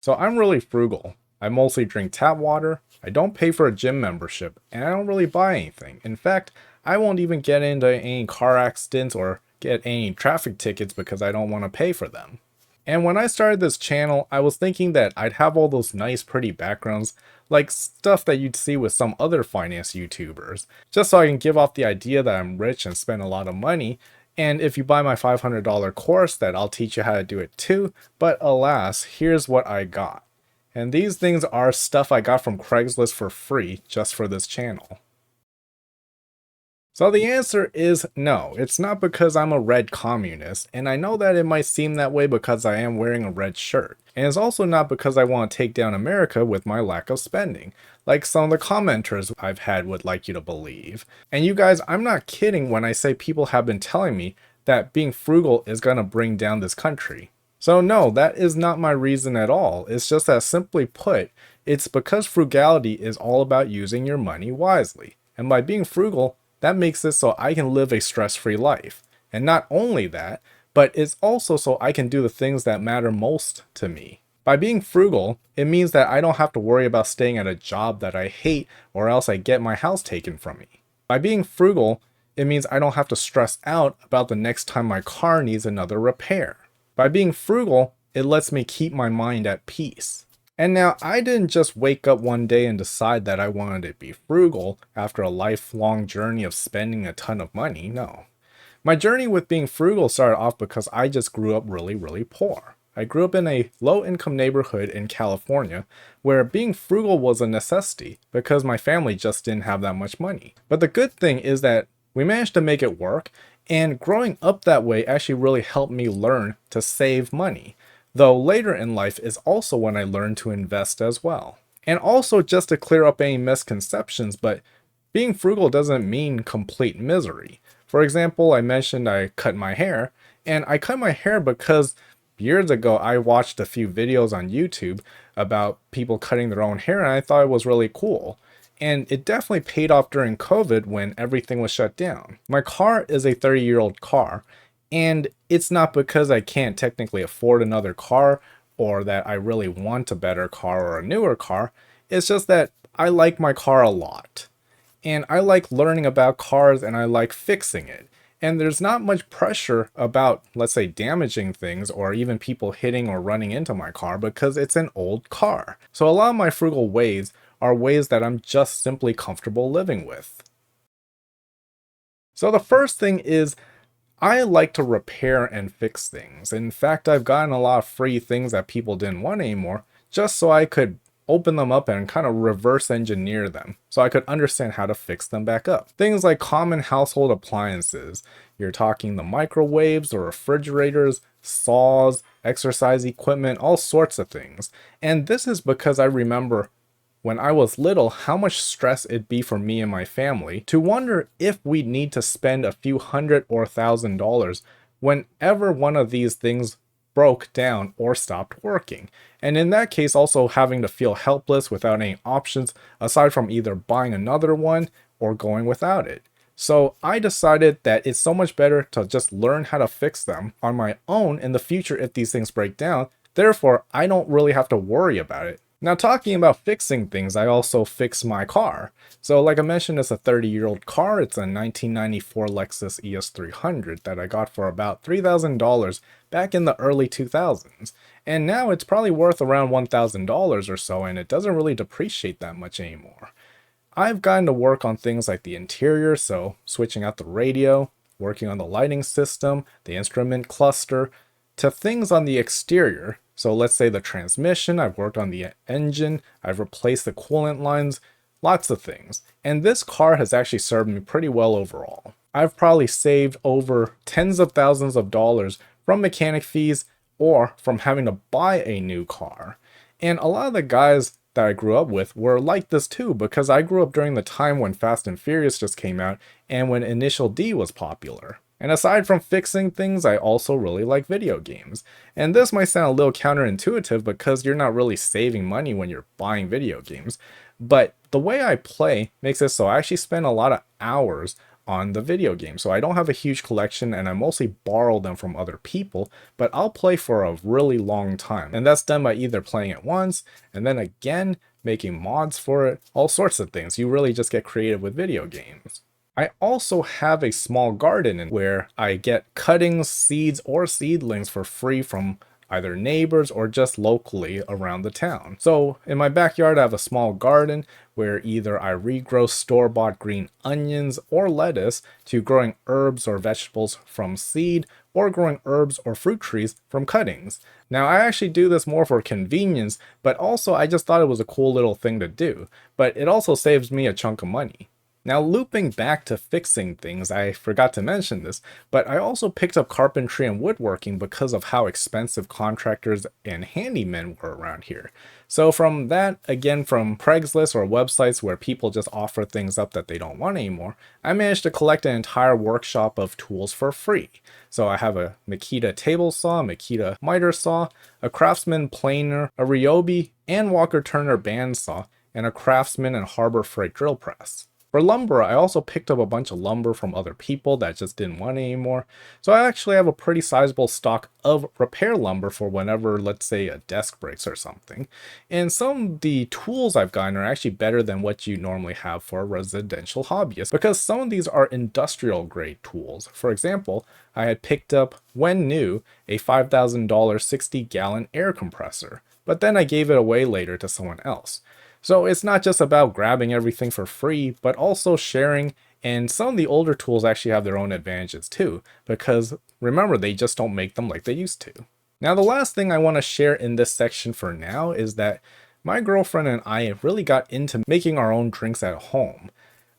So I'm really frugal. I mostly drink tap water, I don't pay for a gym membership, and I don't really buy anything. In fact, I won't even get into any car accidents or get any traffic tickets because I don't want to pay for them. And when I started this channel, I was thinking that I'd have all those nice pretty backgrounds, like stuff that you'd see with some other finance YouTubers, just so I can give off the idea that I'm rich and spend a lot of money, and if you buy my $500 course that I'll teach you how to do it too, but alas, here's what I got. And these things are stuff I got from Craigslist for free just for this channel. So the answer is no, it's not because I'm a red communist, and I know that it might seem that way because I am wearing a red shirt. And it's also not because I want to take down America with my lack of spending, like some of the commenters I've had would like you to believe. And you guys, I'm not kidding when I say people have been telling me that being frugal is going to bring down this country. So no, that is not my reason at all. It's just that simply put, it's because frugality is all about using your money wisely. And by being frugal, that makes it so I can live a stress-free life. And not only that, but it's also so I can do the things that matter most to me. By being frugal, it means that I don't have to worry about staying at a job that I hate or else I get my house taken from me. By being frugal, it means I don't have to stress out about the next time my car needs another repair. By being frugal, it lets me keep my mind at peace. And now, I didn't just wake up one day and decide that I wanted to be frugal after a lifelong journey of spending a ton of money, no. My journey with being frugal started off because I just grew up really poor. I grew up in a low-income neighborhood in California where being frugal was a necessity because my family just didn't have that much money. But the good thing is that we managed to make it work, and growing up that way actually really helped me learn to save money. Though later in life is also when I learned to invest as well. And also, just to clear up any misconceptions, but being frugal doesn't mean complete misery. For example, I mentioned I cut my hair, and I cut my hair because years ago I watched a few videos on YouTube about people cutting their own hair, and I thought it was really cool. And it definitely paid off during COVID when everything was shut down. My car is a 30-year-old car, and it's not because I can't technically afford another car or that I really want a better car or a newer car. It's just that I like my car a lot. And I like learning about cars and I like fixing it. And there's not much pressure about, let's say, damaging things or even people hitting or running into my car because it's an old car. So a lot of my frugal ways are ways that I'm just simply comfortable living with. So the first thing is I like to repair and fix things. In fact, I've gotten a lot of free things that people didn't want anymore just so I could open them up and kind of reverse engineer them so I could understand how to fix them back up. Things like common household appliances. You're talking the microwaves, the refrigerators, saws, exercise equipment, all sorts of things. And this is because I remember when I was little how much stress it'd be for me and my family to wonder if we'd need to spend a few hundred or $1,000 whenever one of these things broke down or stopped working. And in that case, also having to feel helpless without any options aside from either buying another one or going without it. So I decided that it's so much better to just learn how to fix them on my own in the future if these things break down. Therefore, I don't really have to worry about it. Now, talking about fixing things, I also fix my car. So like I mentioned, it's a 30-year-old car. It's a 1994 Lexus ES300 that I got for about $3,000 back in the early 2000s. And now it's probably worth around $1,000 or so, and it doesn't really depreciate that much anymore. I've gotten to work on things like the interior, so switching out the radio, working on the lighting system, the instrument cluster, to things on the exterior. So let's say the transmission, I've worked on the engine, I've replaced the coolant lines, lots of things. And this car has actually served me pretty well overall. I've probably saved over tens of thousands of dollars from mechanic fees or from having to buy a new car. And a lot of the guys that I grew up with were like this too, because I grew up during the time when Fast and Furious just came out and when Initial D was popular. And aside from fixing things, I also really like video games. And this might sound a little counterintuitive because you're not really saving money when you're buying video games. But the way I play makes it so I actually spend a lot of hours on the video game. So I don't have a huge collection and I mostly borrow them from other people, but I'll play for a really long time. And that's done by either playing it once and then again, making mods for it, all sorts of things. You really just get creative with video games. I also have a small garden where I get cuttings, seeds, or seedlings for free from either neighbors or just locally around the town. So in my backyard, I have a small garden where either I regrow store-bought green onions or lettuce to growing herbs or vegetables from seed or growing herbs or fruit trees from cuttings. Now I actually do this more for convenience, but also I just thought it was a cool little thing to do, but it also saves me a chunk of money. Now looping back to fixing things, I forgot to mention this, but I also picked up carpentry and woodworking because of how expensive contractors and handymen were around here. So from that, again from Craigslist or websites where people just offer things up that they don't want anymore, I managed to collect an entire workshop of tools for free. So I have a Makita table saw, Makita miter saw, a Craftsman planer, a Ryobi and Walker Turner bandsaw, and a Craftsman and Harbor Freight drill press. For lumber, I also picked up a bunch of lumber from other people that just didn't want it anymore. So I actually have a pretty sizable stock of repair lumber for whenever, let's say, a desk breaks or something. And some of the tools I've gotten are actually better than what you normally have for a residential hobbyist, because some of these are industrial grade tools. For example, I had picked up, when new, a $5,000 60-gallon air compressor, but then I gave it away later to someone else. So it's not just about grabbing everything for free, but also sharing, and some of the older tools actually have their own advantages too, because remember, they just don't make them like they used to. Now the last thing I want to share in this section for now is that my girlfriend and I really got into making our own drinks at home.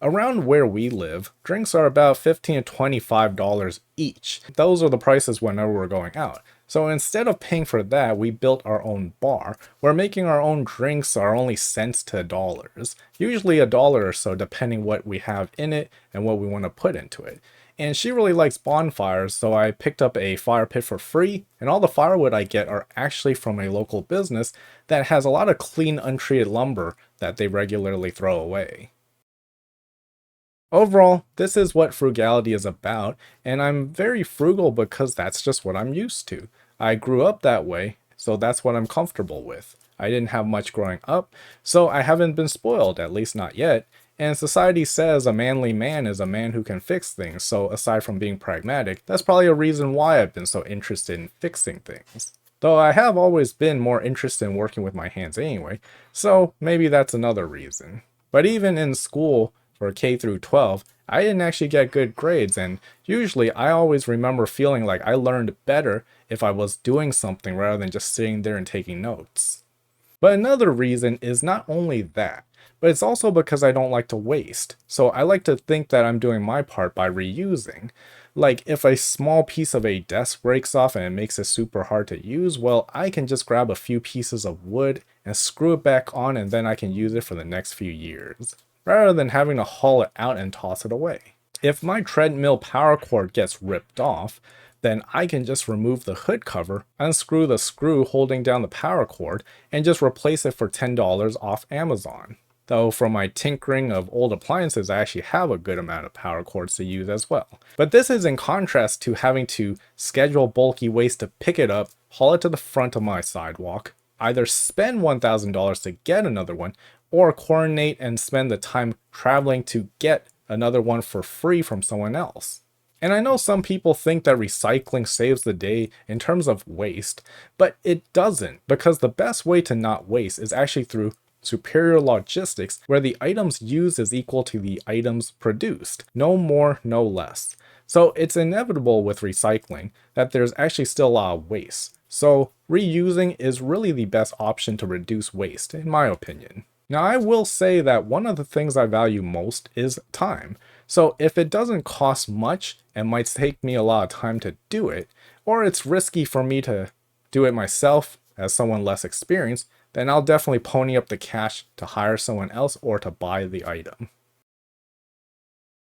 Around where we live, drinks are about $15 to $25 each. Those are the prices whenever we're going out. So instead of paying for that, we built our own bar, where making our own drinks are only cents to dollars. Usually $1 or so depending what we have in it and what we want to put into it. And she really likes bonfires, so I picked up a fire pit for free, and all the firewood I get are actually from a local business that has a lot of clean, untreated lumber that they regularly throw away. Overall, this is what frugality is about, and I'm very frugal because that's just what I'm used to. I grew up that way, so that's what I'm comfortable with. I didn't have much growing up, so I haven't been spoiled, at least not yet, and society says a manly man is a man who can fix things, so aside from being pragmatic, that's probably a reason why I've been so interested in fixing things. Though I have always been more interested in working with my hands anyway, so maybe that's another reason. But even in school, for K through 12, I didn't actually get good grades, and usually I always remember feeling like I learned better if I was doing something rather than just sitting there and taking notes. But another reason is not only that, but it's also because I don't like to waste. So I like to think that I'm doing my part by reusing. Like if a small piece of a desk breaks off and it makes it super hard to use, well, I can just grab a few pieces of wood and screw it back on, and then I can use it for the next few years, rather than having to haul it out and toss it away. If my treadmill power cord gets ripped off, then I can just remove the hood cover, unscrew the screw holding down the power cord, and just replace it for $10 off Amazon. Though from my tinkering of old appliances, I actually have a good amount of power cords to use as well. But this is in contrast to having to schedule bulky waste to pick it up, haul it to the front of my sidewalk, either spend $1,000 to get another one, or coordinate and spend the time traveling to get another one for free from someone else. And I know some people think that recycling saves the day in terms of waste, but it doesn't, because the best way to not waste is actually through superior logistics, where the items used is equal to the items produced. No more, no less. So it's inevitable with recycling that there's actually still a lot of waste. So reusing is really the best option to reduce waste, in my opinion. Now I will say that one of the things I value most is time. So if it doesn't cost much and might take me a lot of time to do it, or it's risky for me to do it myself as someone less experienced, then I'll definitely pony up the cash to hire someone else or to buy the item.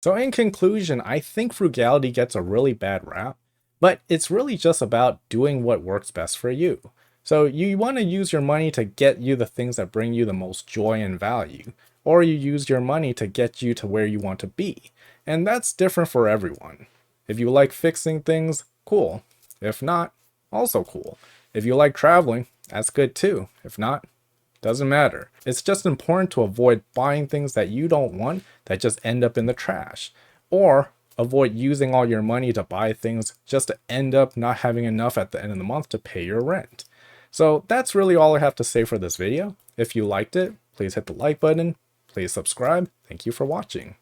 So in conclusion, I think frugality gets a really bad rap, but it's really just about doing what works best for you. So you want to use your money to get you the things that bring you the most joy and value, or you use your money to get you to where you want to be. And that's different for everyone. If you like fixing things, cool. If not, also cool. If you like traveling, that's good too. If not, doesn't matter. It's just important to avoid buying things that you don't want that just end up in the trash. Or avoid using all your money to buy things just to end up not having enough at the end of the month to pay your rent. So that's really all I have to say for this video. If you liked it, please hit the like button. Please subscribe. Thank you for watching.